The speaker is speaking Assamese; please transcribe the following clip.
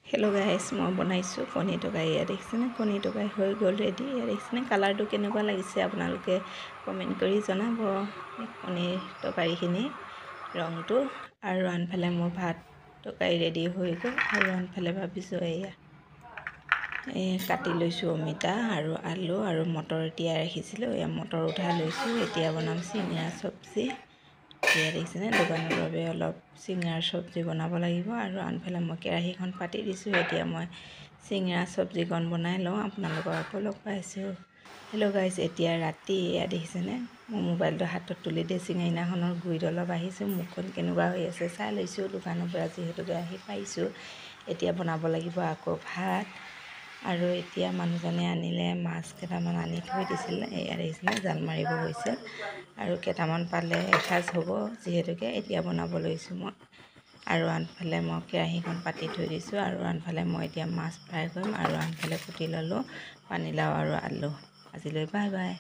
হেল্ল' গাইছ, মই বনাইছোঁ কণী তৰকাৰী। ইয়াত দেখিছেনে কণী তৰকাৰী হৈ গ'ল ৰেডি। ইয়াত দেখিছেনে কালাৰটো কেনেকুৱা লাগিছে, আপোনালোকে কমেণ্ট কৰি জনাব কণীৰ তৰকাৰীখিনি ৰংটো। আৰু আনফালে মোৰ ভাত তৰকাৰী ৰেডি হৈ গ'ল। আৰু আনফালে ভাবিছোঁ এয়া কাটি লৈছোঁ অমিতা আৰু আলু আৰু মটৰ তিয়াই ৰাখিছিলোঁ। এয়া মটৰ উঠাই লৈছোঁ। এতিয়া বনাম চিঙৰা চব্জি। এয়া দেখিছেনে দোকানৰ বাবে অলপ চিঙৰাৰ চব্জি বনাব লাগিব। আৰু আনফালে মই কেৰাহীখন পাতি দিছোঁ। এতিয়া মই চিঙৰা চব্জিকণ বনাই লওঁ, আপোনালোকক আকৌ লগ পাইছোঁ। হেল্ল' গাইছ, এতিয়া ৰাতি এয়া দেখিছেনে মোৰ মোবাইলটো হাতত তুলি ড্ৰেছিং আইনাখনৰ গুৰিত অলপ আহিছোঁ। মুখখন কেনেকুৱা হৈ আছে চাই লৈছোঁ। দোকানৰ পৰা যিহেতুকে আহি পাইছোঁ, এতিয়া বনাব লাগিব আকৌ ভাত। আৰু এতিয়া মানুহজনে আনিলে মাছ কেইটামান আনি থৈ দিছিলে। এয়া দেখিছেনে জাল মাৰিব গৈছিল আৰু কেইটামান পালে এসাঁজ হ'ব যিহেতুকে এতিয়া বনাব লৈছোঁ মই। আৰু আনফালে মই কেৰাহীখন পাতি থৈ দিছোঁ। আৰু আনফালে মই এতিয়া মাছ ফ্ৰাই কৰিম। আৰু আনফালে কুটি ল'লোঁ পানীলাও আৰু আলু। আজিলৈ বাই বাই।